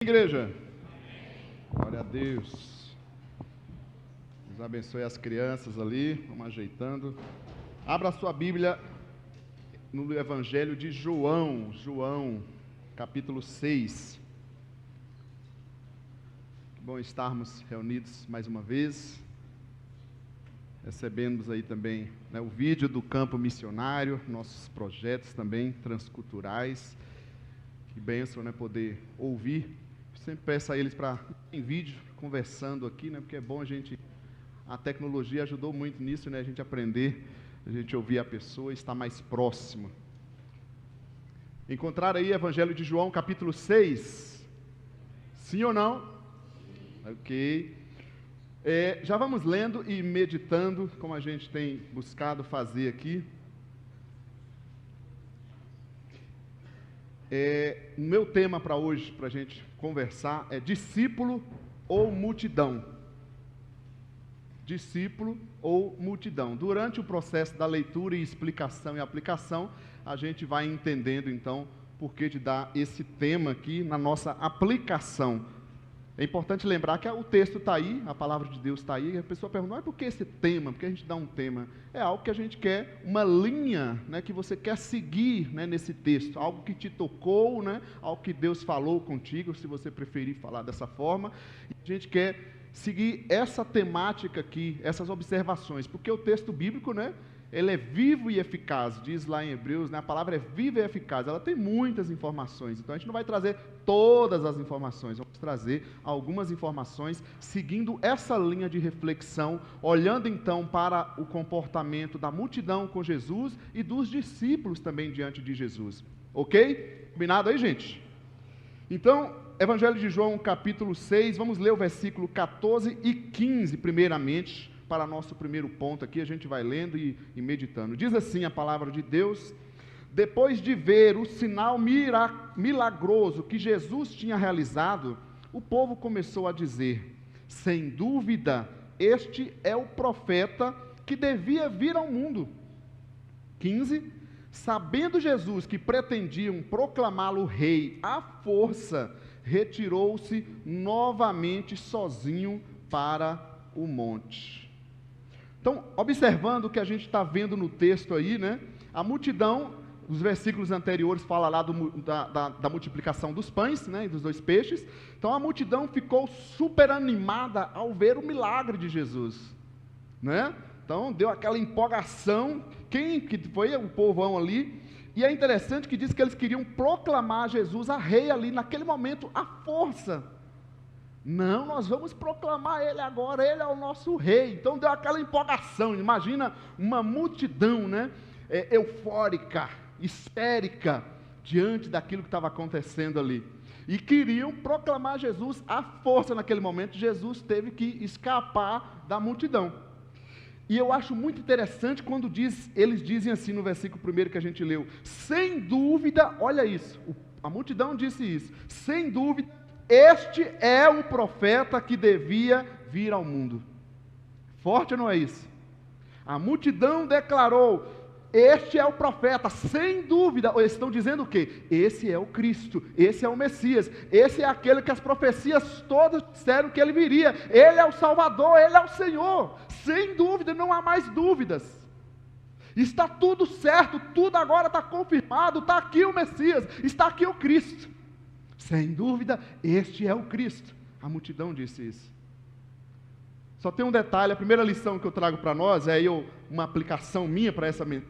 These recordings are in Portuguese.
Igreja, glória a Deus. Deus abençoe as crianças ali, vamos ajeitando. Abra a sua Bíblia no Evangelho de João, capítulo 6. Que bom estarmos reunidos mais uma vez. Recebemos aí também, o vídeo do campo missionário, nossos projetos também transculturais. Que bênção, poder ouvir. Sempre peço a eles para em vídeo, conversando aqui, porque é bom a tecnologia ajudou muito nisso, a gente aprender, a gente ouvir a pessoa, estar mais próximo. Encontrar aí Evangelho de João, capítulo 6, sim ou não? Ok. Já vamos lendo e meditando, como a gente tem buscado fazer aqui. O meu tema para hoje, para a gente conversar, é discípulo ou multidão. Discípulo ou multidão. Durante o processo da leitura e explicação e aplicação, a gente vai entendendo então por que de dar esse tema aqui na nossa aplicação. É importante lembrar que o texto está aí, a palavra de Deus está aí, e a pessoa pergunta, mas por que esse tema? Por que a gente dá um tema? É algo que a gente quer, uma linha, que você quer seguir, nesse texto, algo que te tocou, algo que Deus falou contigo, se você preferir falar dessa forma, e a gente quer seguir essa temática aqui, essas observações, porque o texto bíblico, ele é vivo e eficaz, diz lá em Hebreus, a palavra é viva e eficaz, ela tem muitas informações, então a gente não vai trazer todas as informações, vamos trazer algumas informações, seguindo essa linha de reflexão, olhando então para o comportamento da multidão com Jesus e dos discípulos também diante de Jesus, ok? Combinado aí, gente? Então, Evangelho de João, capítulo 6, vamos ler o versículo 14 e 15 primeiramente, para nosso primeiro ponto aqui, a gente vai lendo e meditando. Diz assim a palavra de Deus: depois de ver o sinal milagroso que Jesus tinha realizado, o povo começou a dizer, sem dúvida, este é o profeta que devia vir ao mundo. 15. Sabendo Jesus que pretendiam proclamá-lo rei à força, retirou-se novamente sozinho para o monte. Então, observando o que a gente está vendo no texto aí, a multidão, os versículos anteriores falam lá da multiplicação dos pães, e dos 2 peixes. Então, a multidão ficou super animada ao ver o milagre de Jesus, Então, deu aquela empolgação, que foi o povão ali, e é interessante que diz que eles queriam proclamar Jesus a rei ali, naquele momento, à força. Não, nós vamos proclamar ele agora, ele é o nosso rei. Então deu aquela empolgação, imagina uma multidão, eufórica, histérica, diante daquilo que estava acontecendo ali. E queriam proclamar Jesus à força naquele momento. Jesus teve que escapar da multidão. E eu acho muito interessante quando eles dizem assim no versículo 1 que a gente leu, sem dúvida, olha isso, a multidão disse isso, sem dúvida, este é o profeta que devia vir ao mundo. Forte ou não é isso? A multidão declarou, este é o profeta, sem dúvida. Eles estão dizendo o quê? Esse é o Cristo, esse é o Messias, esse é aquele que as profecias todas disseram que ele viria. Ele é o Salvador, ele é o Senhor. Sem dúvida, não há mais dúvidas. Está tudo certo, tudo agora está confirmado, está aqui o Messias, está aqui o Cristo. Sem dúvida, este é o Cristo. A multidão disse isso. Só tem um detalhe, a primeira lição que eu trago para nós, uma aplicação minha para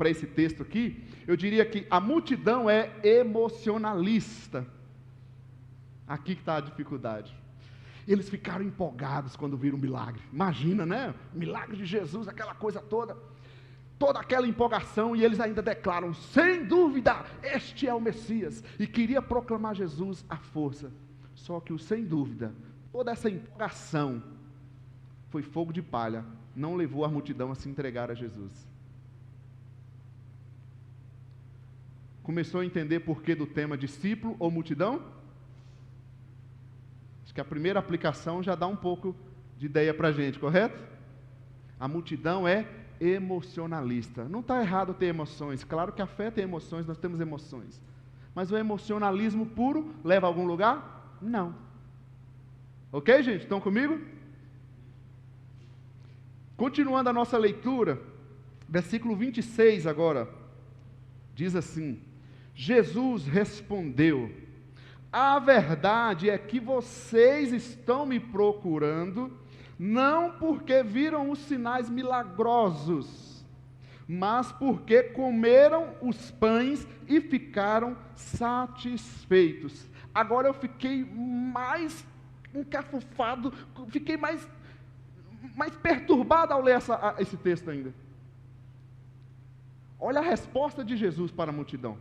esse texto aqui, eu diria que a multidão é emocionalista. Aqui que está a dificuldade. Eles ficaram empolgados quando viram o milagre. Imagina, o milagre de Jesus, aquela coisa toda aquela empolgação, e eles ainda declaram, sem dúvida, este é o Messias, e queria proclamar Jesus à força. Só que sem dúvida, toda essa empolgação foi fogo de palha, não levou a multidão a se entregar a Jesus. Começou a entender porquê do tema discípulo ou multidão? Acho que a primeira aplicação já dá um pouco de ideia para a gente, correto? A multidão é emocionalista. Não está errado ter emoções, claro que a fé tem emoções, nós temos emoções. Mas o emocionalismo puro leva a algum lugar? Não. Ok, gente? Estão comigo? Continuando a nossa leitura, versículo 26 agora, diz assim: Jesus respondeu: a verdade é que vocês estão me procurando, não porque viram os sinais milagrosos, mas porque comeram os pães e ficaram satisfeitos. Agora eu fiquei mais encafufado, fiquei mais perturbado ao ler esse texto ainda. Olha a resposta de Jesus para a multidão.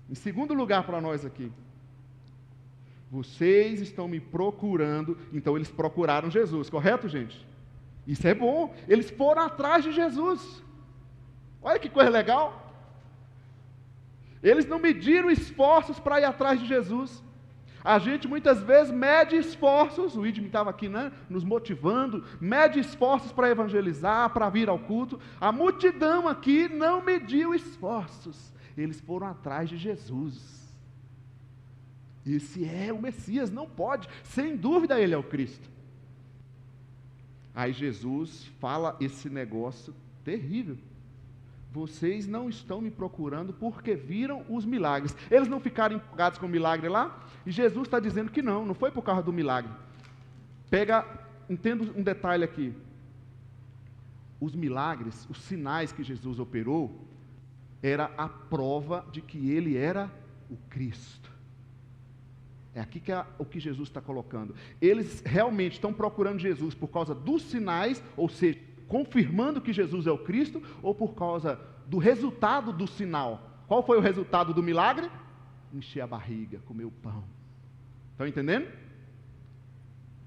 Em segundo lugar para nós aqui: vocês estão me procurando. Então eles procuraram Jesus, correto, gente? Isso é bom, eles foram atrás de Jesus. Olha que coisa legal. Eles não mediram esforços para ir atrás de Jesus. A gente muitas vezes mede esforços, o Idme estava aqui, né, nos motivando, mede esforços para evangelizar, para vir ao culto. A multidão aqui não mediu esforços, eles foram atrás de Jesus. Esse é o Messias, não pode, sem dúvida ele é o Cristo. Aí Jesus fala esse negócio terrível: vocês não estão me procurando porque viram os milagres. Eles não ficaram empolgados com o milagre lá? E Jesus está dizendo que não foi por causa do milagre. Entenda um detalhe aqui. Os milagres, os sinais que Jesus operou, era a prova de que ele era o Cristo. É aqui que é o que Jesus está colocando. Eles realmente estão procurando Jesus por causa dos sinais, ou seja, confirmando que Jesus é o Cristo, ou por causa do resultado do sinal? Qual foi o resultado do milagre? Encher a barriga, comer o pão. Estão entendendo?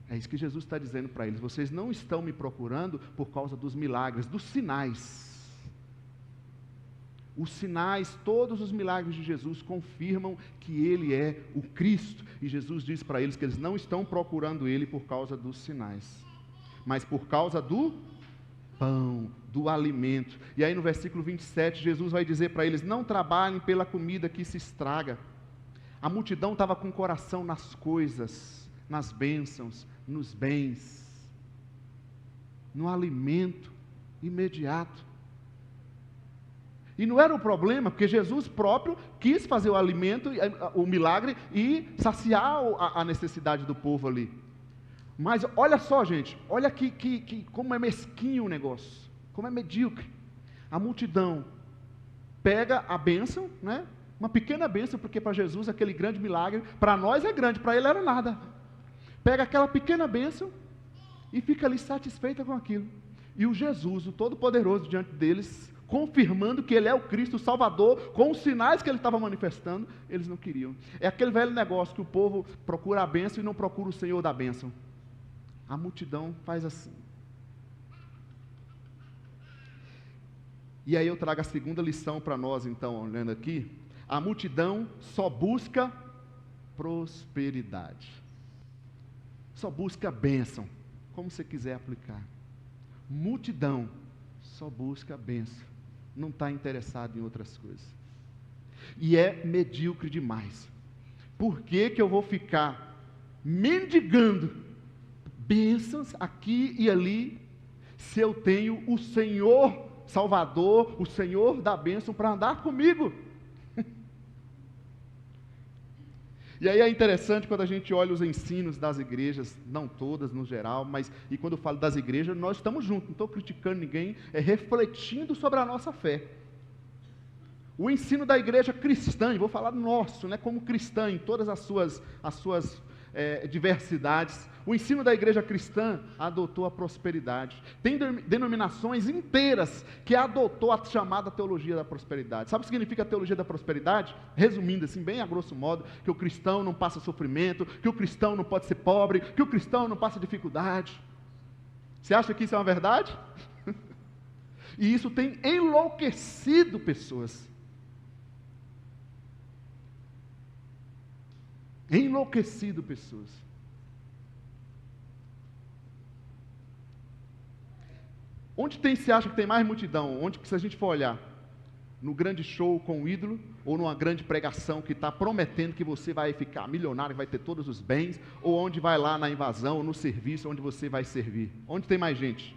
É isso que Jesus está dizendo para eles: vocês não estão me procurando por causa dos milagres, dos sinais. Os sinais, todos os milagres de Jesus confirmam que ele é o Cristo. E Jesus diz para eles que eles não estão procurando ele por causa dos sinais, mas por causa do pão, do alimento. E aí no versículo 27, Jesus vai dizer para eles: não trabalhem pela comida que se estraga. A multidão estava com o coração nas coisas, nas bênçãos, nos bens, no alimento imediato. E não era um problema, porque Jesus próprio quis fazer o alimento, o milagre, e saciar a necessidade do povo ali. Mas olha só, gente, olha como é mesquinho o negócio, como é medíocre. A multidão pega a bênção, né? Uma pequena bênção, porque para Jesus aquele grande milagre, para nós é grande, para ele era nada. Pega aquela pequena bênção e fica ali satisfeita com aquilo. E o Jesus, o Todo-Poderoso, diante deles, confirmando que ele é o Cristo, o Salvador, com os sinais que ele estava manifestando, eles não queriam. É aquele velho negócio que o povo procura a bênção e não procura o Senhor da bênção. A multidão faz assim. E aí eu trago a segunda lição para nós, então, olhando aqui. A multidão só busca prosperidade. Só busca bênção, como você quiser aplicar. Multidão só busca bênção, não está interessado em outras coisas. E é medíocre demais. Por que eu vou ficar mendigando bênçãos aqui e ali, se eu tenho o Senhor Salvador, o Senhor da bênção para andar comigo? E aí é interessante quando a gente olha os ensinos das igrejas, não todas no geral, mas e quando eu falo das igrejas, nós estamos juntos, não estou criticando ninguém, é refletindo sobre a nossa fé. O ensino da igreja cristã, e vou falar nosso, né, como cristã em todas as suas diversidades, o ensino da igreja cristã adotou a prosperidade. Tem denominações inteiras que adotou a chamada teologia da prosperidade. Sabe o que significa a teologia da prosperidade? Resumindo assim, bem a grosso modo, que o cristão não passa sofrimento, que o cristão não pode ser pobre, que o cristão não passa dificuldade. Você acha que isso é uma verdade? E isso tem enlouquecido pessoas. Enlouquecido pessoas. Onde se acha que tem mais multidão? Onde que, se a gente for olhar? no grande show com o ídolo, ou numa grande pregação que está prometendo que você vai ficar milionário, vai ter todos os bens, ou onde vai lá na invasão, ou no serviço, onde você vai servir? Onde tem mais gente?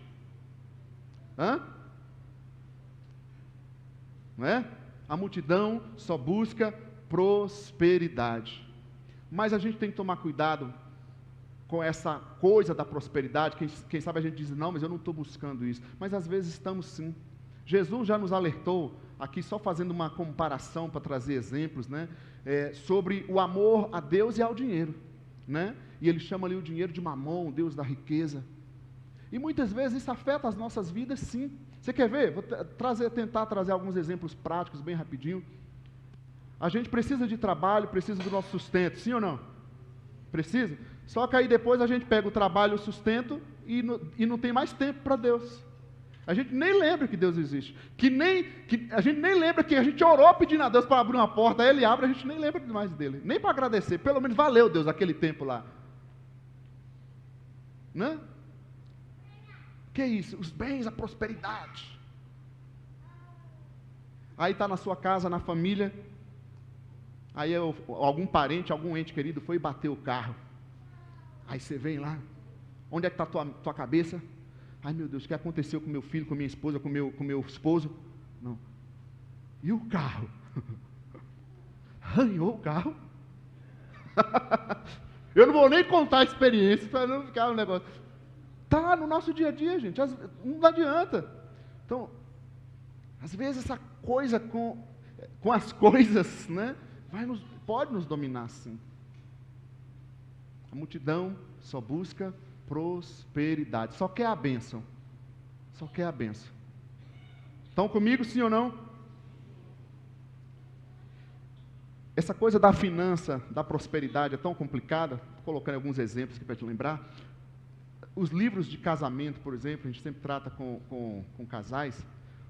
Não é? A multidão só busca prosperidade. Mas a gente tem que tomar cuidado com essa coisa da prosperidade. Quem sabe a gente diz, não, mas eu não estou buscando isso. Mas às vezes estamos sim. Jesus já nos alertou, aqui só fazendo uma comparação para trazer exemplos, né, sobre o amor a Deus e ao dinheiro, né? E ele chama ali o dinheiro de Mamon, o Deus da riqueza. E muitas vezes isso afeta as nossas vidas, sim. Você quer ver? Vou tentar trazer alguns exemplos práticos, bem rapidinho. A gente precisa de trabalho, precisa do nosso sustento, sim ou não? Precisa? Só que aí depois a gente pega o trabalho, o sustento e não tem mais tempo para Deus. A gente nem lembra que Deus existe. A gente nem lembra que a gente orou pedindo a Deus para abrir uma porta, aí Ele abre, a gente nem lembra mais dele. Nem para agradecer. Pelo menos valeu, Deus, aquele tempo lá. Né? Que é isso? Os bens, a prosperidade. Aí está na sua casa, na família. Aí algum parente, algum ente querido foi e bateu o carro. Aí você vem lá. Onde é que está a tua cabeça? Ai meu Deus, o que aconteceu com meu filho, com minha esposa, com meu esposo? Não. E o carro? Arranhou o carro? Eu não vou nem contar a experiência para não ficar um negócio. Está no nosso dia a dia, gente. Não adianta. Então, às vezes essa coisa com as coisas, né, pode nos dominar sim. A multidão só busca prosperidade, só quer a bênção, só quer a bênção. Estão comigo, sim ou não? Essa coisa da finança, da prosperidade é tão complicada. Vou colocando alguns exemplos aqui para te lembrar. Os livros de casamento, por exemplo, a gente sempre trata com casais.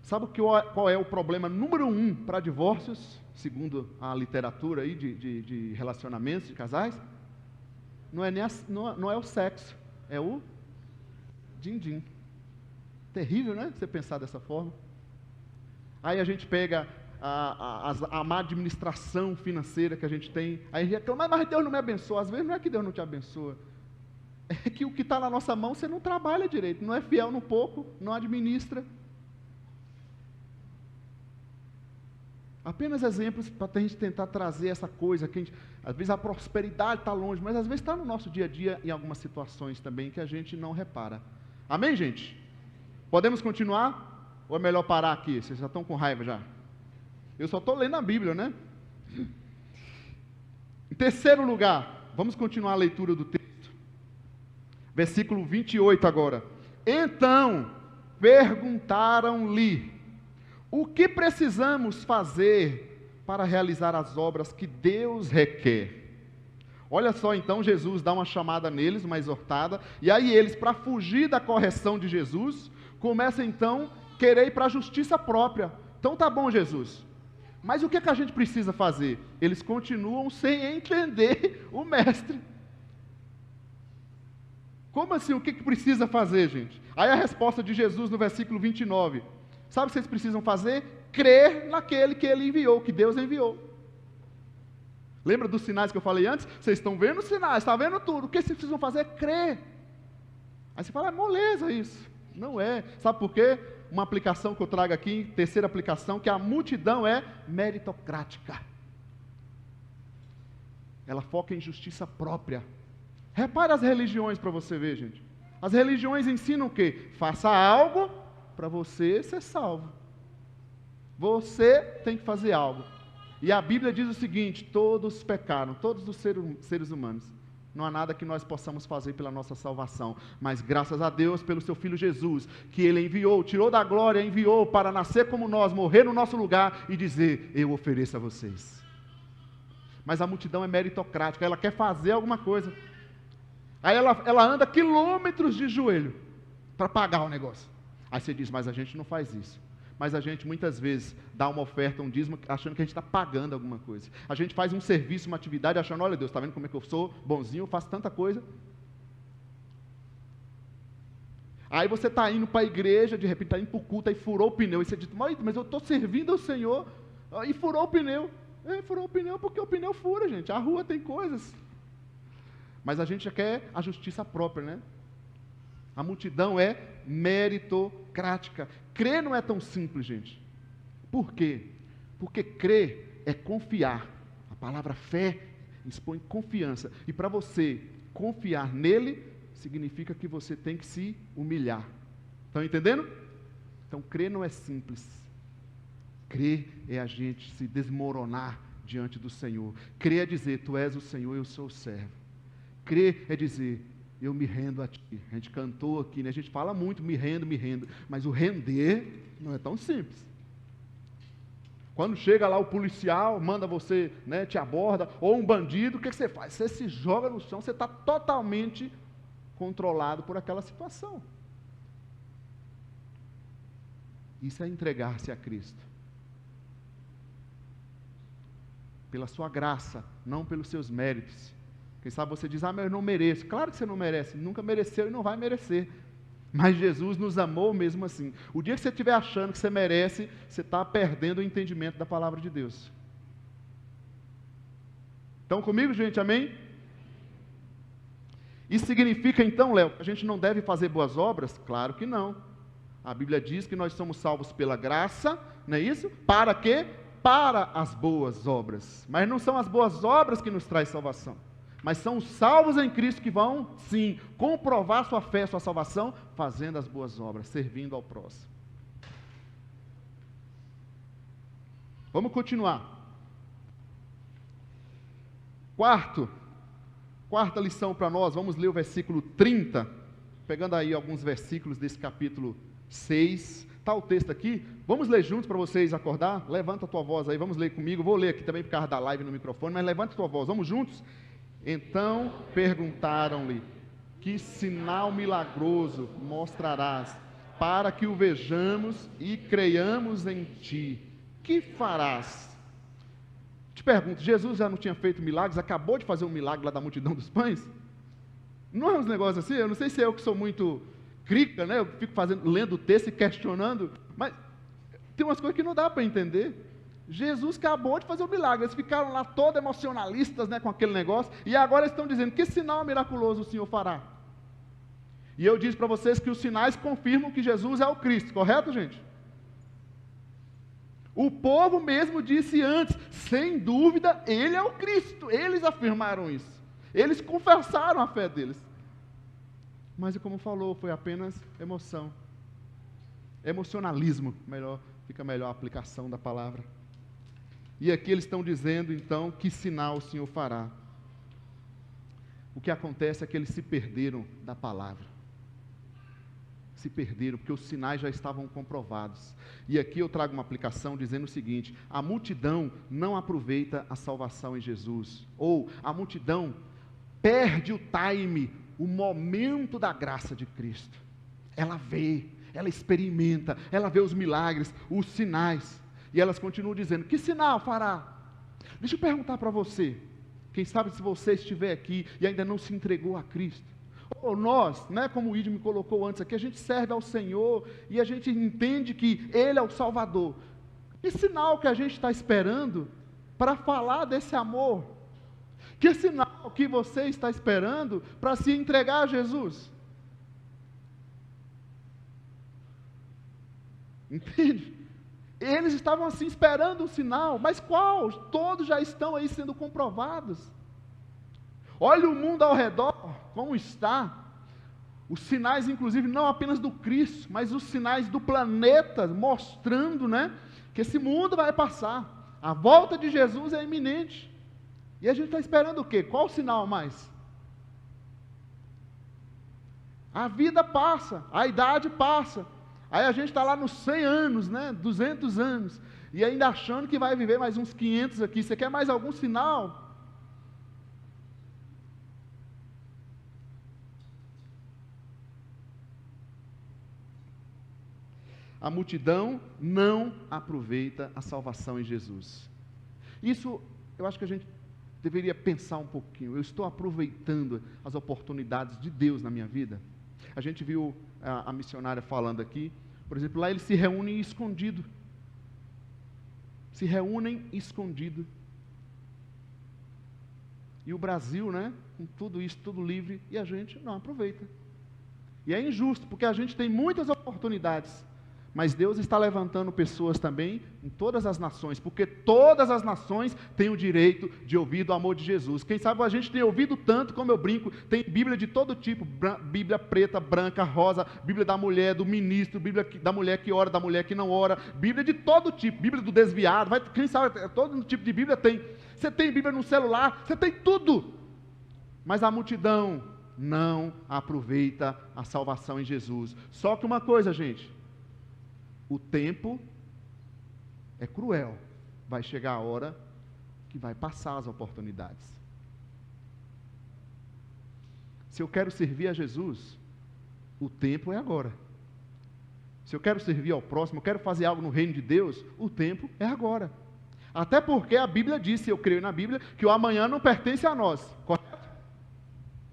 Sabe qual é o problema número 1 para divórcios, segundo a literatura aí de relacionamentos de casais? Não é o sexo, é o din-din. Terrível, né? Você pensar dessa forma. Aí a gente pega a má administração financeira que a gente tem. Aí a gente reclama, mas Deus não me abençoa. Às vezes não é que Deus não te abençoa. É que o que está na nossa mão você não trabalha direito. Não é fiel no pouco, não administra. Apenas exemplos para a gente tentar trazer essa coisa, que às vezes a prosperidade está longe, mas às vezes está no nosso dia a dia, em algumas situações também, que a gente não repara. Amém, gente? Podemos continuar? Ou é melhor parar aqui? Vocês já estão com raiva já? Eu só estou lendo a Bíblia, né? Em terceiro lugar, vamos continuar a leitura do texto. Versículo 28 agora. Então, perguntaram-lhe: o que precisamos fazer para realizar as obras que Deus requer? Olha só, então Jesus dá uma chamada neles, uma exortada, e aí eles, para fugir da correção de Jesus, começam então a querer ir para a justiça própria. Então tá bom, Jesus, mas o que a gente precisa fazer? Eles continuam sem entender o mestre. Como assim, o que precisa fazer, gente? Aí a resposta de Jesus no versículo 29. Sabe o que vocês precisam fazer? Crer naquele que Ele enviou, que Deus enviou. Lembra dos sinais que eu falei antes? Vocês estão vendo os sinais, estão vendo tudo. O que vocês precisam fazer é crer. Aí você fala, é moleza isso. Não é. Sabe por quê? Uma aplicação que eu trago aqui, terceira aplicação, que a multidão é meritocrática. Ela foca em justiça própria. Repare as religiões para você ver, gente. As religiões ensinam o quê? Faça algo para você ser salvo. Você tem que fazer algo. E a Bíblia diz o seguinte: todos pecaram, todos os seres humanos. Não há nada que nós possamos fazer pela nossa salvação, mas graças a Deus pelo seu Filho Jesus, que Ele enviou, tirou da glória, enviou para nascer como nós, morrer no nosso lugar e dizer, eu ofereço a vocês. Mas a multidão é meritocrática, ela quer fazer alguma coisa. Aí ela anda quilômetros de joelho para pagar o negócio. Aí você diz, mas a gente não faz isso. Mas a gente muitas vezes dá uma oferta, um dízimo, achando que a gente está pagando alguma coisa. A gente faz um serviço, uma atividade, achando, olha Deus, está vendo como é que eu sou bonzinho, eu faço tanta coisa. Aí você está indo para a igreja, de repente está indo para o culto, aí furou o pneu, e você diz, mas eu estou servindo ao Senhor, e furou o pneu. Furou o pneu porque o pneu fura, gente, a rua tem coisas. Mas a gente já quer a justiça própria, né? A multidão é meritocrática. Crer não é tão simples, gente. Por quê? Porque crer é confiar. A palavra fé expõe confiança. E para você confiar nele, significa que você tem que se humilhar. Estão entendendo? Então, crer não é simples. Crer é a gente se desmoronar diante do Senhor. Crer é dizer, tu és o Senhor, eu sou o servo. Crer é dizer, eu me rendo a ti. A gente cantou aqui, né? A gente fala muito, me rendo, mas o render não é tão simples. Quando chega lá o policial, manda você, né, te aborda, ou um bandido, o que você faz? Você se joga no chão, você está totalmente controlado por aquela situação. Isso é entregar-se a Cristo. Pela sua graça, não pelos seus méritos. Quem sabe você diz, mas eu não mereço. Claro que você não merece, nunca mereceu e não vai merecer. Mas Jesus nos amou mesmo assim. O dia que você estiver achando que você merece, você está perdendo o entendimento da palavra de Deus. Estão comigo, gente? Amém? Isso significa então, Léo, que a gente não deve fazer boas obras? Claro que não. A Bíblia diz que nós somos salvos pela graça, não é isso? Para quê? Para as boas obras. Mas não são as boas obras que nos traz salvação. Mas são os salvos em Cristo que vão, sim, comprovar sua fé, sua salvação, fazendo as boas obras, servindo ao próximo. Vamos continuar. Quarta lição para nós, vamos ler o versículo 30, pegando aí alguns versículos desse capítulo 6. Está o texto aqui, vamos ler juntos para vocês acordar? Levanta a tua voz aí, vamos ler comigo. Vou ler aqui também por causa da live no microfone, mas levanta a tua voz, vamos juntos? Então perguntaram-lhe, que sinal milagroso mostrarás, para que o vejamos e creiamos em ti? Que farás? Te pergunto, Jesus já não tinha feito milagres, acabou de fazer um milagre lá da multidão dos pães? Não é uns negócios assim? Eu não sei se é eu que sou muito crica, né? Eu fico lendo o texto e questionando, mas tem umas coisas que não dá para entender. Jesus acabou de fazer um milagre, eles ficaram lá todos emocionalistas, né, com aquele negócio, e agora estão dizendo, que sinal miraculoso o Senhor fará? E eu disse para vocês que os sinais confirmam que Jesus é o Cristo, correto, gente? O povo mesmo disse antes, sem dúvida, Ele é o Cristo, eles afirmaram isso, eles confessaram a fé deles, mas como falou, foi apenas emoção, emocionalismo, fica melhor a aplicação da palavra. E aqui eles estão dizendo, então, que sinal o Senhor fará. O que acontece é que eles se perderam da palavra. Se perderam, porque os sinais já estavam comprovados. E aqui eu trago uma aplicação dizendo o seguinte, a multidão não aproveita a salvação em Jesus. Ou a multidão perde o time, o momento da graça de Cristo. Ela vê, ela experimenta, ela vê os milagres, os sinais. E elas continuam dizendo, que sinal fará? Deixa eu perguntar para você, quem sabe se você estiver aqui e ainda não se entregou a Cristo, ou nós, né, como o Ide me colocou antes aqui, a gente serve ao Senhor e a gente entende que Ele é o Salvador. Que sinal que a gente está esperando para falar desse amor? Que sinal que você está esperando para se entregar a Jesus? Entende? Eles estavam assim esperando um sinal, mas qual? Todos já estão aí sendo comprovados. Olha o mundo ao redor, como está. Os sinais, inclusive, não apenas do Cristo, mas os sinais do planeta, mostrando, né, que esse mundo vai passar. A volta de Jesus é iminente. E a gente está esperando o quê? Qual o sinal mais? A vida passa, a idade passa. Aí a gente está lá nos 100 anos, né, 200 anos, e ainda achando que vai viver mais uns 500 aqui. Você quer mais algum sinal? A multidão não aproveita a salvação em Jesus. Isso, eu acho que a gente deveria pensar um pouquinho. Eu estou aproveitando as oportunidades de Deus na minha vida? A gente viu a missionária falando aqui, por exemplo, lá eles se reúnem escondido. Se reúnem escondido. E o Brasil, né, com tudo isso, tudo livre, e a gente não aproveita. E é injusto, porque a gente tem muitas oportunidades, mas Deus está levantando pessoas também em todas as nações, porque todas as nações têm o direito de ouvir do amor de Jesus. Quem sabe a gente tem ouvido tanto, como eu brinco, tem Bíblia de todo tipo, Bíblia preta, branca, rosa, Bíblia da mulher, do ministro, Bíblia da mulher que ora, da mulher que não ora, Bíblia de todo tipo, Bíblia do desviado, quem sabe, todo tipo de Bíblia tem. Você tem Bíblia no celular, você tem tudo, mas a multidão não aproveita a salvação em Jesus. Só que uma coisa, gente, o tempo é cruel. Vai chegar a hora que vai passar as oportunidades. Se eu quero servir a Jesus, o tempo é agora. Se eu quero servir ao próximo, eu quero fazer algo no reino de Deus, o tempo é agora. Até porque a Bíblia diz, eu creio na Bíblia, que o amanhã não pertence a nós. Correto?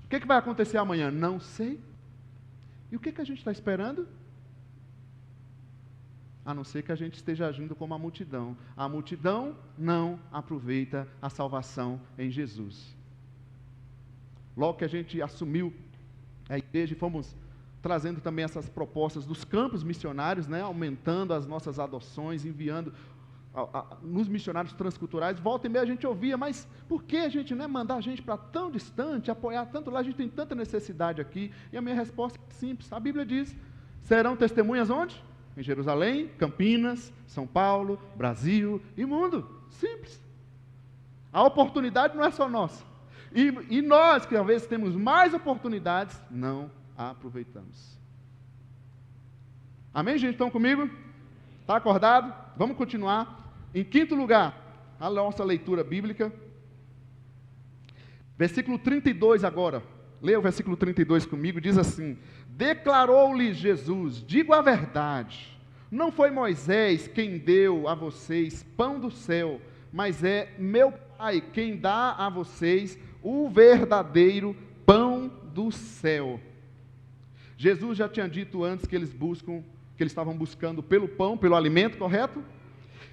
O que vai acontecer amanhã? Não sei. E o que a gente está esperando? A não ser que a gente esteja agindo como a multidão. A multidão não aproveita a salvação em Jesus. Logo que a gente assumiu a igreja e fomos trazendo também essas propostas dos campos missionários, né, aumentando as nossas adoções, enviando nos missionários transculturais, volta e meia a gente ouvia, mas por que a gente não mandar a gente para tão distante, apoiar tanto lá, a gente tem tanta necessidade aqui? E a minha resposta é simples, a Bíblia diz, serão testemunhas onde? Em Jerusalém, Campinas, São Paulo, Brasil e mundo. Simples. A oportunidade não é só nossa. E nós, que às vezes temos mais oportunidades, não a aproveitamos. Amém, gente? Estão comigo? Está acordado? Vamos continuar. Em quinto lugar, a nossa leitura bíblica. Versículo 32 agora. Leia o versículo 32 comigo, diz assim: declarou-lhe Jesus, digo a verdade, não foi Moisés quem deu a vocês pão do céu, mas é meu Pai quem dá a vocês o verdadeiro pão do céu. Jesus já tinha dito antes que eles estavam buscando pelo pão, pelo alimento, correto?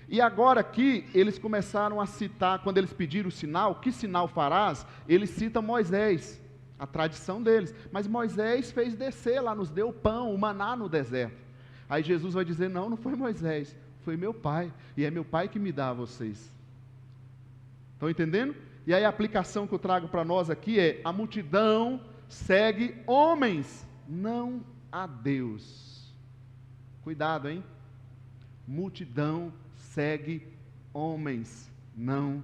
E agora aqui, eles começaram a citar, quando eles pediram o sinal, que sinal farás? Eles citam Moisés, a tradição deles. Mas Moisés fez descer lá, nos deu pão, o maná no deserto. Aí Jesus vai dizer, não foi Moisés, foi meu Pai. E é meu Pai que me dá a vocês. Estão entendendo? E aí a aplicação que eu trago para nós aqui é, a multidão segue homens, não a Deus. Cuidado, hein? Multidão segue homens, não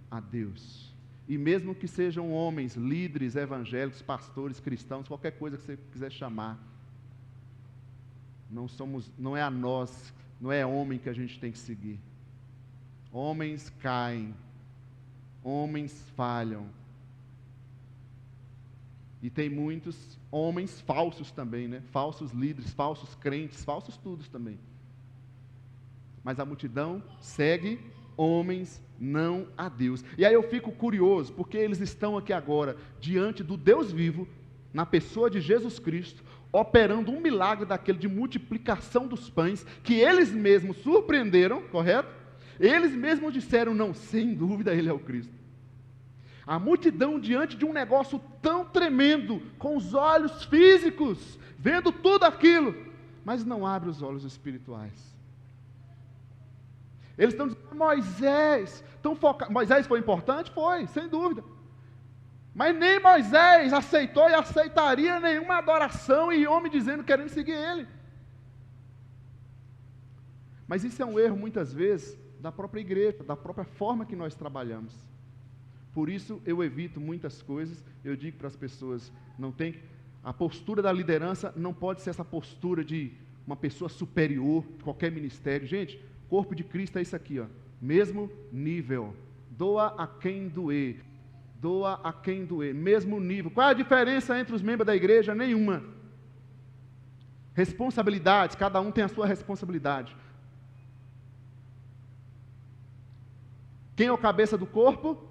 a Deus. E mesmo que sejam homens, líderes, evangélicos, pastores, cristãos, qualquer coisa que você quiser chamar, não é a nós, não é homem que a gente tem que seguir. Homens caem, homens falham. E tem muitos homens falsos também, né? Falsos líderes, falsos crentes, falsos tudos também. Mas a multidão segue homens, não a Deus. E aí eu fico curioso, porque eles estão aqui agora, diante do Deus vivo, na pessoa de Jesus Cristo, operando um milagre daquele de multiplicação dos pães, que eles mesmos surpreenderam, correto? Eles mesmos disseram, não, sem dúvida ele é o Cristo. A multidão diante de um negócio tão tremendo, com os olhos físicos, vendo tudo aquilo, mas não abre os olhos espirituais. Eles estão dizendo, Moisés, Moisés foi importante? Foi, sem dúvida. Mas nem Moisés aceitou e aceitaria nenhuma adoração e homem dizendo, querendo seguir ele. Mas isso é um erro, muitas vezes, da própria igreja, da própria forma que nós trabalhamos. Por isso, eu evito muitas coisas, eu digo para as pessoas, a postura da liderança não pode ser essa postura de uma pessoa superior, de qualquer ministério. Gente, o corpo de Cristo é isso aqui, ó, mesmo nível, doa a quem doer, mesmo nível. Qual é a diferença entre os membros da igreja? Nenhuma. Responsabilidades, cada um tem a sua responsabilidade. Quem é o cabeça do corpo?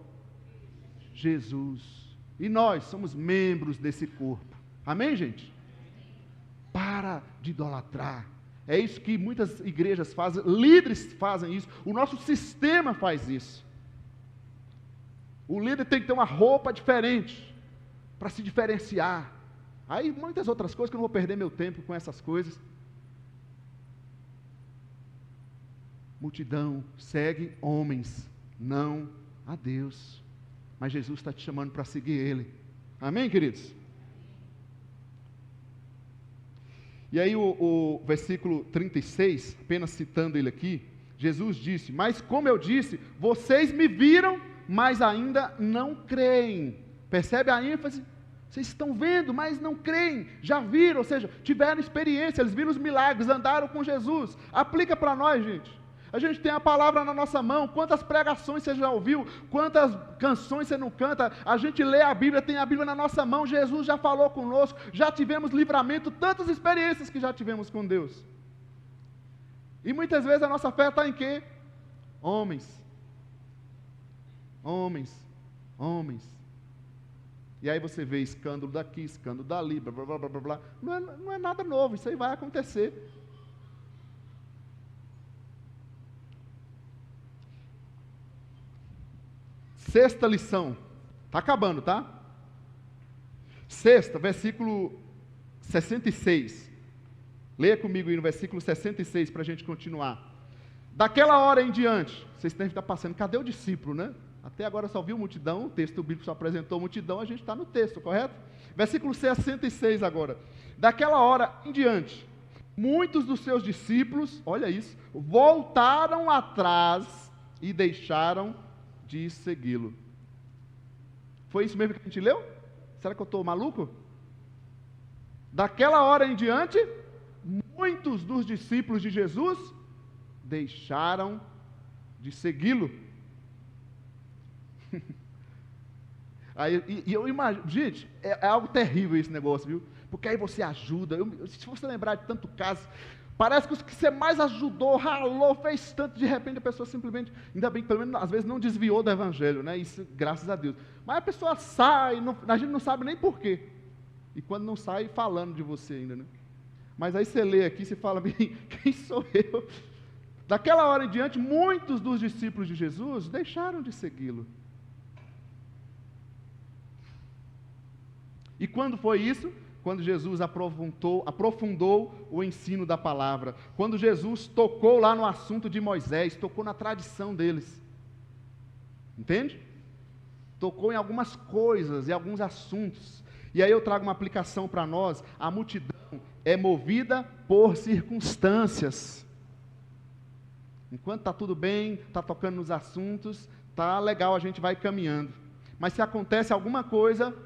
Jesus. E nós somos membros desse corpo. Amém, gente? para de idolatrar. É isso que muitas igrejas fazem, líderes fazem isso, o nosso sistema faz isso. O líder tem que ter uma roupa diferente, para se diferenciar. Aí muitas outras coisas, que eu não vou perder meu tempo com essas coisas. Multidão segue homens, não a Deus. Mas Jesus está te chamando para seguir Ele. Amém, queridos? E aí o versículo 36, apenas citando ele aqui, Jesus disse: mas como eu disse, vocês me viram, mas ainda não creem. Percebe a ênfase? Vocês estão vendo, mas não creem. Já viram, ou seja, tiveram experiência, eles viram os milagres, andaram com Jesus. Aplica para nós, gente. A gente tem a palavra na nossa mão. Quantas pregações você já ouviu? Quantas canções você não canta? A gente lê a Bíblia, tem a Bíblia na nossa mão. Jesus já falou conosco, já tivemos livramento, tantas experiências que já tivemos com Deus. E muitas vezes a nossa fé está em quê? Homens. E aí você vê escândalo daqui, escândalo dali, blá, blá, blá, blá, blá. Não é nada novo, isso aí vai acontecer. Sexta lição, está acabando, tá? Sexta, versículo 66. Leia comigo aí no versículo 66 para a gente continuar. Daquela hora em diante, vocês devem estar passando, cadê o discípulo, né? Até agora só viu multidão, o texto bíblico só apresentou multidão, a gente está no texto, correto? Versículo 66 agora. Daquela hora em diante, muitos dos seus discípulos, olha isso, voltaram atrás e deixaram de segui-lo. Foi isso mesmo que a gente leu? Será que eu estou maluco? Daquela hora em diante, muitos dos discípulos de Jesus deixaram de segui-lo. Aí, e eu imagino, gente, é algo terrível esse negócio, viu? Porque aí você ajuda, se você lembrar de tanto caso, parece que os que você mais ajudou, ralou, fez tanto, de repente a pessoa simplesmente, ainda bem que pelo menos às vezes não desviou do evangelho, né? Isso, graças a Deus. Mas a pessoa sai, a gente não sabe nem porquê. E quando não sai, falando de você ainda, né? Mas aí você lê aqui, você fala, quem sou eu? Daquela hora em diante, muitos dos discípulos de Jesus deixaram de segui-lo. E quando foi isso? Quando Jesus aprofundou o ensino da palavra. Quando Jesus tocou lá no assunto de Moisés, tocou na tradição deles. Entende? Tocou em algumas coisas, em alguns assuntos. E aí eu trago uma aplicação para nós. A multidão é movida por circunstâncias. Enquanto está tudo bem, está tocando nos assuntos, está legal, a gente vai caminhando. Mas se acontece alguma coisa,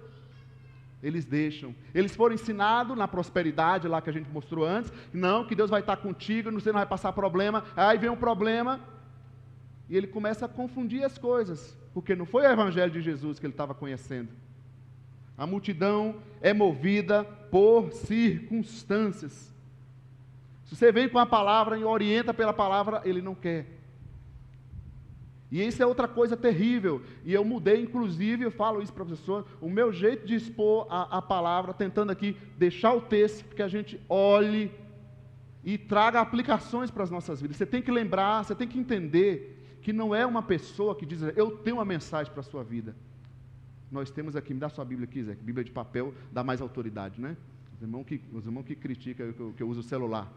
eles deixam. Eles foram ensinados na prosperidade, lá que a gente mostrou antes, não, que Deus vai estar contigo, você não vai passar problema. Aí vem um problema, e ele começa a confundir as coisas, porque não foi o evangelho de Jesus que ele estava conhecendo. A multidão é movida por circunstâncias. Se você vem com a palavra e orienta pela palavra, ele não quer. E isso é outra coisa terrível. E eu mudei, inclusive, eu falo isso para o professor, o meu jeito de expor a palavra, tentando aqui deixar o texto, porque a gente olhe e traga aplicações para as nossas vidas. Você tem que lembrar, você tem que entender que não é uma pessoa que diz, eu tenho uma mensagem para a sua vida. Nós temos aqui, me dá sua Bíblia aqui, Zé, que Bíblia de papel dá mais autoridade, né? Os irmãos que criticam que eu uso o celular.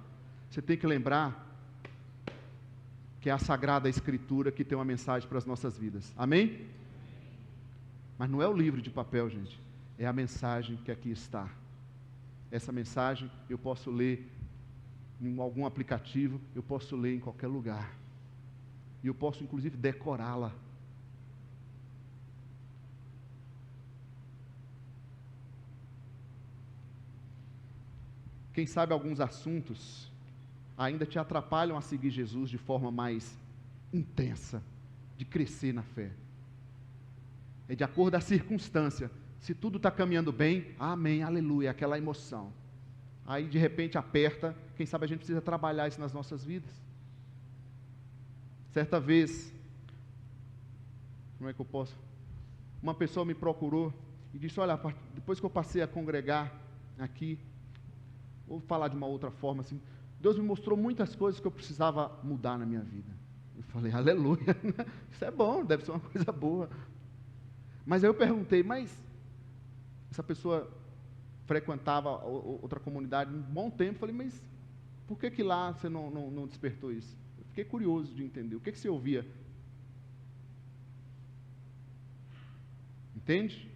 Você tem que lembrar que é a Sagrada Escritura que tem uma mensagem para as nossas vidas. Amém? Mas não é o livro de papel, gente. É a mensagem que aqui está. Essa mensagem eu posso ler em algum aplicativo, eu posso ler em qualquer lugar. E eu posso, inclusive, decorá-la. Quem sabe alguns assuntos ainda te atrapalham a seguir Jesus de forma mais intensa, de crescer na fé. É de acordo com a circunstância. Se tudo está caminhando bem, amém, aleluia, aquela emoção. Aí de repente aperta, quem sabe a gente precisa trabalhar isso nas nossas vidas. Certa vez, como é que eu posso? Uma pessoa me procurou e disse, olha, depois que eu passei a congregar aqui, Vou falar de uma outra forma assim. Deus me mostrou muitas coisas que eu precisava mudar na minha vida. Eu falei, aleluia, isso é bom, deve ser uma coisa boa. Mas aí eu perguntei, mas essa pessoa frequentava outra comunidade um bom tempo. Eu falei, mas por que lá você não despertou isso? Eu fiquei curioso de entender. O que você ouvia? Entende?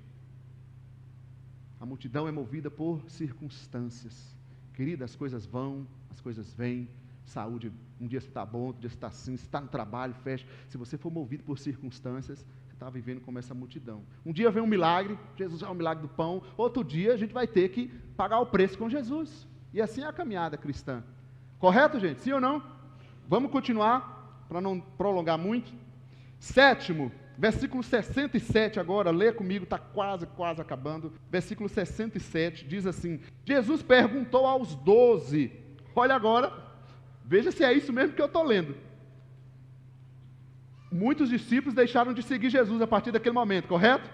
A multidão é movida por circunstâncias. Querida, as coisas vão, as coisas vêm. Saúde, um dia você está bom, outro dia você está assim, você está no trabalho, fecha. Se você for movido por circunstâncias, você está vivendo como essa multidão. Um dia vem um milagre, Jesus é o milagre do pão. Outro dia a gente vai ter que pagar o preço com Jesus. E assim é a caminhada cristã. Correto, gente? Sim ou não? Vamos continuar, para não prolongar muito. 7º, versículo 67 agora, lê comigo, está quase acabando. Versículo 67 diz assim: Jesus perguntou aos 12, olha agora, veja se é isso mesmo que eu estou lendo. Muitos discípulos deixaram de seguir Jesus a partir daquele momento, correto?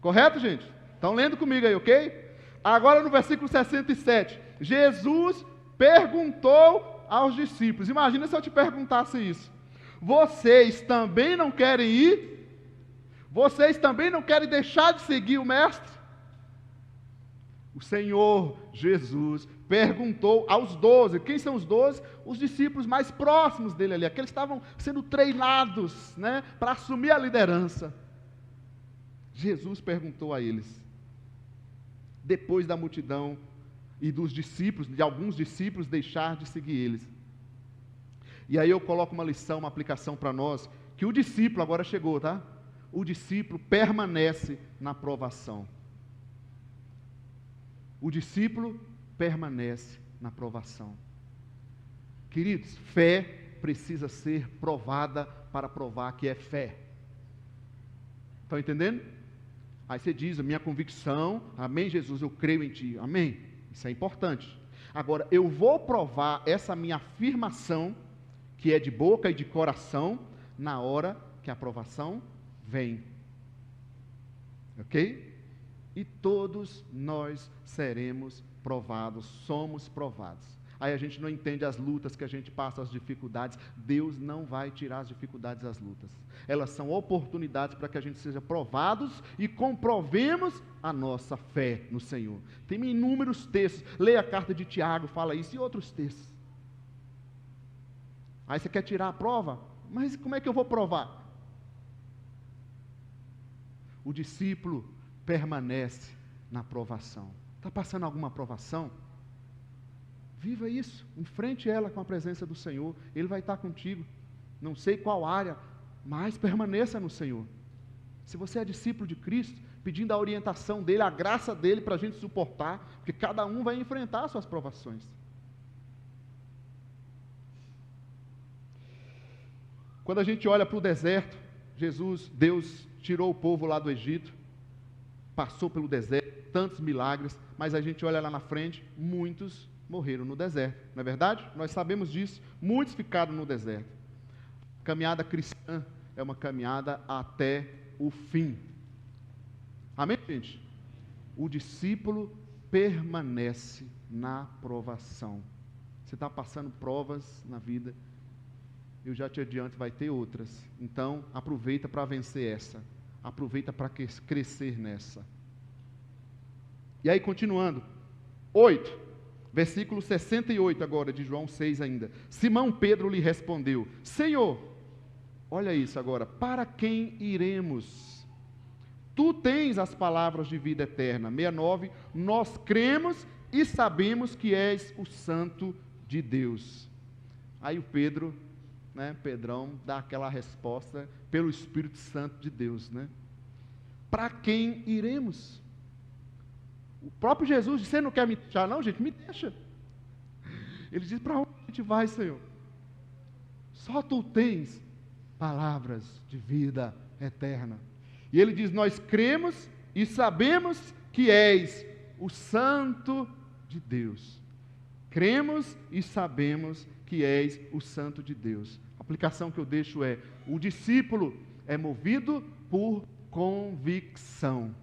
Correto, gente? Estão lendo comigo aí, ok? Agora no versículo 67, Jesus perguntou aos discípulos. Imagina se eu te perguntasse isso. Vocês também não querem ir? Vocês também não querem deixar de seguir o Mestre? O Senhor Jesus perguntou aos 12. Quem são os 12? Os discípulos mais próximos dele ali. Aqueles que estavam sendo treinados, né, para assumir a liderança. Jesus perguntou a eles. Depois da multidão e dos discípulos, de alguns discípulos deixar de seguir eles. E aí eu coloco uma lição, uma aplicação para nós, que o discípulo, agora chegou, tá? O discípulo permanece na provação. O discípulo permanece na provação. Queridos, fé precisa ser provada para provar que é fé. Estão entendendo? Aí você diz, a minha convicção, amém, Jesus, eu creio em Ti, amém. Isso é importante. Agora, eu vou provar essa minha afirmação, que é de boca e de coração, na hora que a aprovação vem. Ok? E todos nós seremos provados, somos provados. Aí a gente não entende as lutas que a gente passa, as dificuldades. Deus não vai tirar as dificuldades, as lutas. Elas são oportunidades para que a gente seja provados e comprovemos a nossa fé no Senhor. Tem inúmeros textos. Leia a carta de Tiago, fala isso, e outros textos. Aí você quer tirar a prova? Mas como é que eu vou provar? O discípulo permanece na provação. Está passando alguma provação? Viva isso, enfrente ela com a presença do Senhor. Ele vai estar contigo. Não sei qual área, mas permaneça no Senhor. Se você é discípulo de Cristo, pedindo a orientação dEle, a graça dEle para a gente suportar, porque cada um vai enfrentar suas provações. Quando a gente olha para o deserto, Deus tirou o povo lá do Egito, passou pelo deserto, tantos milagres, mas a gente olha lá na frente, muitos morreram no deserto, não é verdade? Nós sabemos disso, muitos ficaram no deserto. A caminhada cristã é uma caminhada até o fim. Amém, gente? O discípulo permanece na provação. Você está passando provas na vida, eu já te adianto, vai ter outras. Então, aproveita para vencer essa. Aproveita para crescer nessa. E aí, continuando. 8, versículo 68 agora, de João 6 ainda. Simão Pedro lhe respondeu: Senhor, olha isso agora, para quem iremos? Tu tens as palavras de vida eterna. 69, nós cremos e sabemos que és o Santo de Deus. Aí o Pedrão dá aquela resposta pelo Espírito Santo de Deus, né? Para quem iremos? O próprio Jesus disse: você não quer me deixar não, gente? Me deixa. Ele diz: para onde a gente vai, Senhor? Só Tu tens palavras de vida eterna. E ele diz: nós cremos e sabemos que és o Santo de Deus. Cremos e sabemos que és o Santo de Deus. A aplicação que eu deixo é: o discípulo é movido por convicção.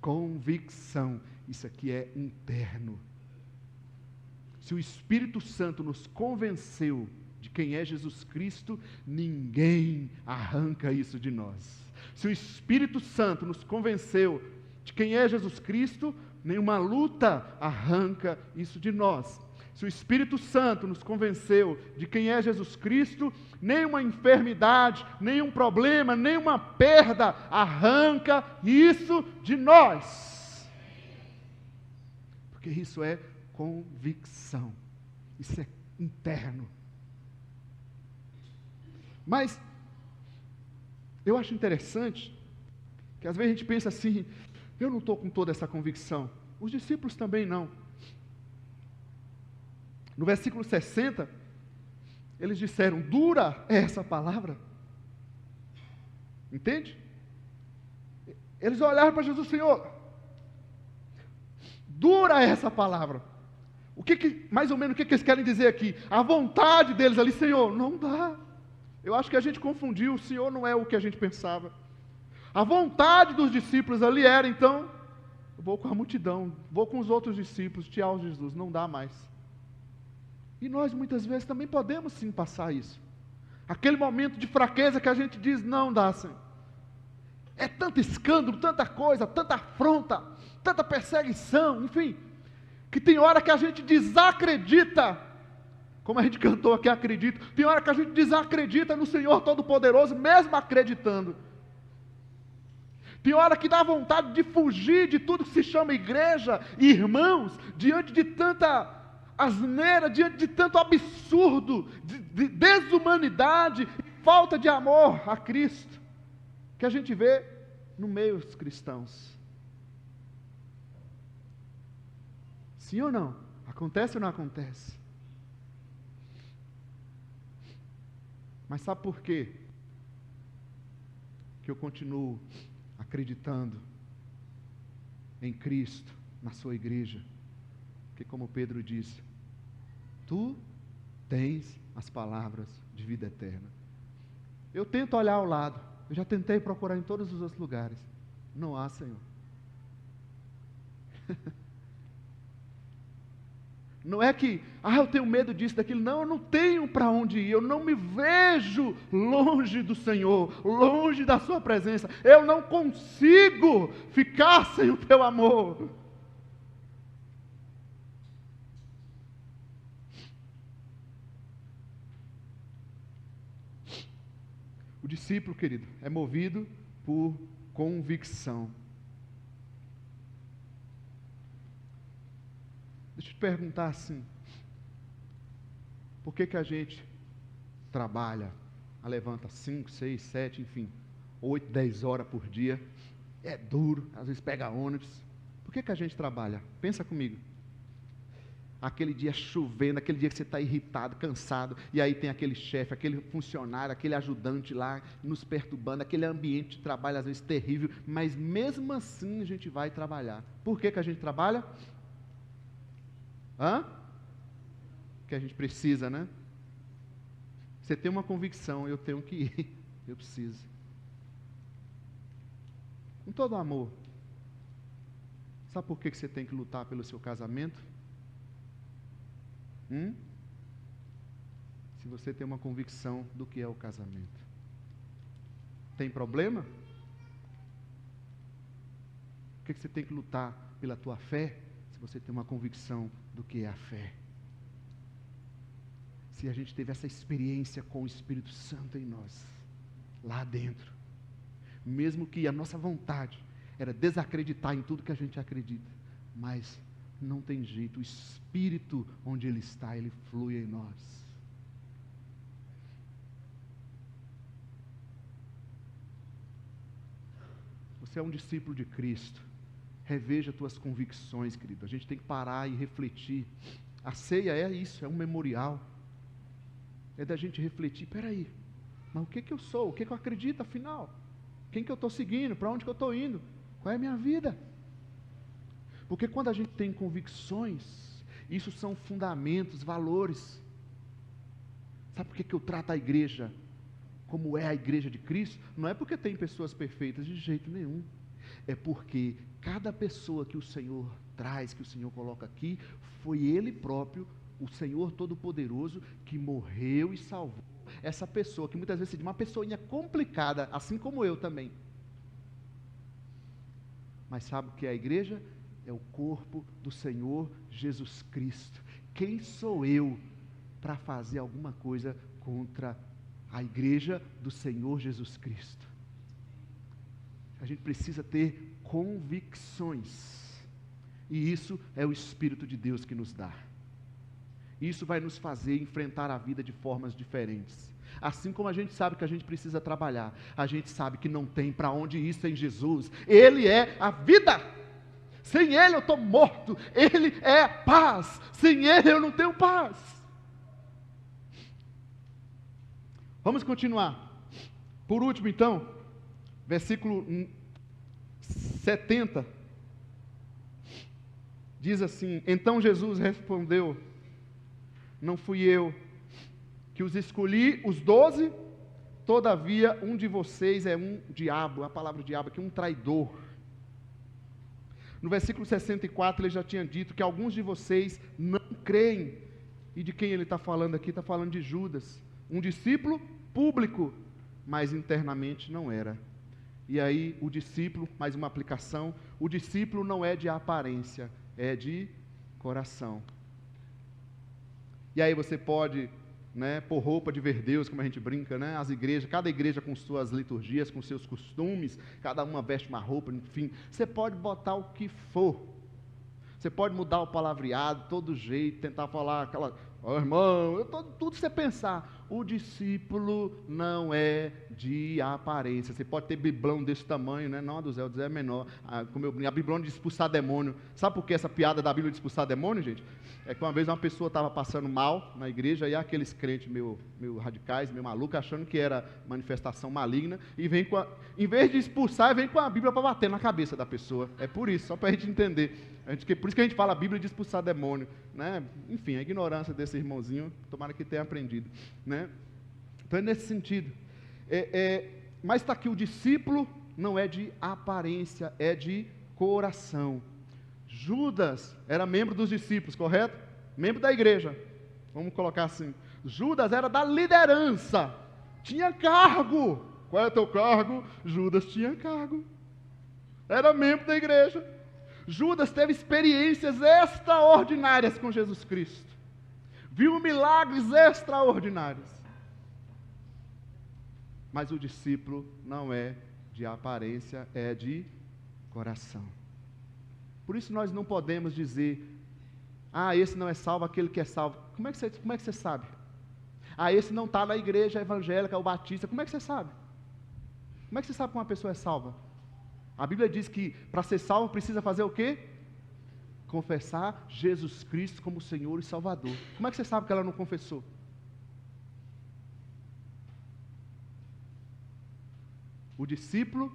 convicção. Isso aqui é interno. Se o Espírito Santo nos convenceu de quem é Jesus Cristo, ninguém arranca isso de nós. Se o Espírito Santo nos convenceu de quem é Jesus Cristo, nenhuma luta arranca isso de nós. Se o Espírito Santo nos convenceu de quem é Jesus Cristo, nenhuma enfermidade, nenhum problema, nenhuma perda arranca isso de nós. Porque isso é convicção. Isso é interno. Mas eu acho interessante que às vezes a gente pensa assim, eu não estou com toda essa convicção. Os discípulos também não. No versículo 60, eles disseram, dura é essa palavra. Entende? Eles olharam para Jesus, Senhor, dura é essa palavra. Mais ou menos o que eles querem dizer aqui? A vontade deles ali, Senhor, não dá. Eu acho que a gente confundiu, o Senhor não é o que a gente pensava. A vontade dos discípulos ali era, então, eu vou com a multidão, vou com os outros discípulos, tchau Jesus, não dá mais. E nós muitas vezes também podemos sim passar isso. Aquele momento de fraqueza que a gente diz, não dá, Senhor. É tanto escândalo, tanta coisa, tanta afronta, tanta perseguição, enfim, que tem hora que a gente desacredita, como a gente cantou aqui, acredito, tem hora que a gente desacredita no Senhor Todo-Poderoso, mesmo acreditando. Tem hora que dá vontade de fugir de tudo que se chama igreja e irmãos, diante de tanta asneira, diante de tanto absurdo, de desumanidade, falta de amor a Cristo, que a gente vê no meio dos cristãos. Sim ou não? Acontece ou não acontece? Mas sabe por quê? Que eu continuo acreditando em Cristo, na sua igreja. Porque como Pedro disse, tu tens as palavras de vida eterna. Eu tento olhar ao lado, eu já tentei procurar em todos os outros lugares. Não há, Senhor. Não é que, eu tenho medo disso, daquilo. Não, eu não tenho para onde ir. Eu não me vejo longe do Senhor, longe da sua presença. Eu não consigo ficar sem o teu amor. O discípulo, querido, é movido por convicção. Deixa eu te perguntar assim, por que a gente trabalha, levanta 5, 6, 7, enfim, 8, 10 horas por dia, é duro, às vezes pega ônibus, por que a gente trabalha? Pensa comigo, aquele dia chovendo, aquele dia que você está irritado, cansado, e aí tem aquele chefe, aquele funcionário, aquele ajudante lá, nos perturbando, aquele ambiente de trabalho às vezes terrível, mas mesmo assim a gente vai trabalhar. Por que a gente trabalha? Que a gente precisa, né? Você tem uma convicção, eu tenho que ir, eu preciso. Com todo amor. Sabe por que você tem que lutar pelo seu casamento? Se você tem uma convicção do que é o casamento. Tem problema? Por que você tem que lutar pela tua fé? Se você tem uma convicção do que é a fé. Se a gente teve essa experiência com o Espírito Santo em nós, lá dentro, mesmo que a nossa vontade era desacreditar em tudo que a gente acredita, mas não tem jeito, o Espírito onde Ele está, Ele flui em nós. Você é um discípulo de Cristo. Reveja tuas convicções, querido. A gente tem que parar e refletir. A ceia é isso, é um memorial. É da gente refletir, espera aí, mas o que eu sou? O que eu acredito afinal? Quem que eu estou seguindo? Para onde que eu estou indo? Qual é a minha vida? Porque quando a gente tem convicções, isso são fundamentos, valores. Sabe por que eu trato a igreja como é a igreja de Cristo? Não é porque tem pessoas perfeitas, de jeito nenhum. É porque cada pessoa que o Senhor traz, que o Senhor coloca aqui, foi Ele próprio, o Senhor Todo-Poderoso, que morreu e salvou essa pessoa, que muitas vezes se diz uma pessoinha complicada, assim como eu também. Mas sabe o que é a igreja? É o corpo do Senhor Jesus Cristo. Quem sou eu para fazer alguma coisa contra a igreja do Senhor Jesus Cristo? A gente precisa ter convicções, e isso é o Espírito de Deus que nos dá. Isso vai nos fazer enfrentar a vida de formas diferentes. Assim como a gente sabe que a gente precisa trabalhar, a gente sabe que não tem para onde ir sem Jesus. Ele é a vida. Sem Ele eu estou morto. Ele é paz. Sem Ele eu não tenho paz. Vamos continuar. Por último, então, versículo 70. Diz assim: então Jesus respondeu: não fui eu que os escolhi, os 12, todavia um de vocês é um diabo. A palavra diabo aqui, um traidor. No versículo 64 ele já tinha dito que alguns de vocês não creem. E de quem ele está falando aqui? Está falando de Judas, um discípulo público, mas internamente não era. E aí o discípulo, mais uma aplicação, o discípulo não é de aparência, é de coração. E aí você pode, pôr roupa de ver Deus, como a gente brinca, as igrejas, cada igreja com suas liturgias, com seus costumes, cada uma veste uma roupa, enfim, você pode botar o que for, você pode mudar o palavreado, todo jeito, tentar falar aquela, irmão, tudo você pensar. O discípulo não é de aparência. Você pode ter biblão desse tamanho, não a do Zé, o Zé é menor. A biblão de expulsar demônio. Sabe por que essa piada da Bíblia de expulsar demônio, gente? É que uma vez uma pessoa estava passando mal na igreja, e aqueles crentes meio radicais, meio malucos, achando que era manifestação maligna, e vem em vez de expulsar, vem com a Bíblia para bater na cabeça da pessoa. É por isso, só para a gente entender. Por isso que a gente fala a Bíblia de expulsar demônio, Enfim, a ignorância desse irmãozinho, tomara que tenha aprendido, Então é nesse sentido. Mas está aqui, o discípulo não é de aparência, é de coração. Judas era membro dos discípulos, correto? Membro da igreja, vamos colocar assim. Judas era da liderança, tinha cargo. Qual é o teu cargo? Judas tinha cargo, era membro da igreja. Judas teve experiências extraordinárias com Jesus Cristo, viu milagres extraordinários. Mas o discípulo não é de aparência, é de coração. Por isso nós não podemos dizer: esse não é salvo, aquele que é salvo. Como é que você sabe? Esse não está na igreja evangélica ou batista. Como é que você sabe? Como é que você sabe que uma pessoa é salva? A Bíblia diz que para ser salvo precisa fazer o quê? Confessar Jesus Cristo como Senhor e Salvador. Como é que você sabe que ela não confessou? O discípulo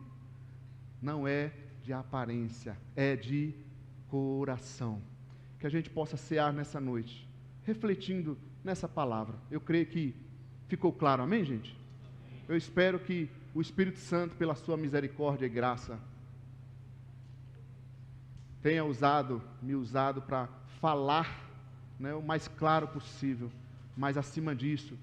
não é de aparência, é de coração. Que a gente possa cear nessa noite, refletindo nessa palavra. Eu creio que ficou claro, amém, gente? Eu espero que o Espírito Santo, pela sua misericórdia e graça, tenha me usado para falar, o mais claro possível, mas acima disso,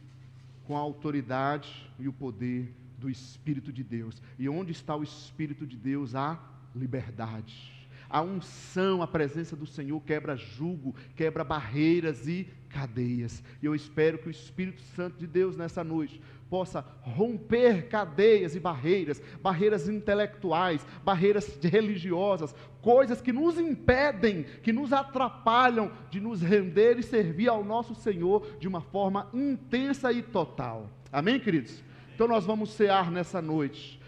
com a autoridade e o poder do Espírito de Deus. E onde está o Espírito de Deus, há liberdade. A unção, a presença do Senhor quebra jugo, quebra barreiras e cadeias. E eu espero que o Espírito Santo de Deus nessa noite possa romper cadeias e barreiras intelectuais, barreiras religiosas, coisas que nos impedem, que nos atrapalham de nos render e servir ao nosso Senhor de uma forma intensa e total. Amém, queridos? Então nós vamos cear nessa noite.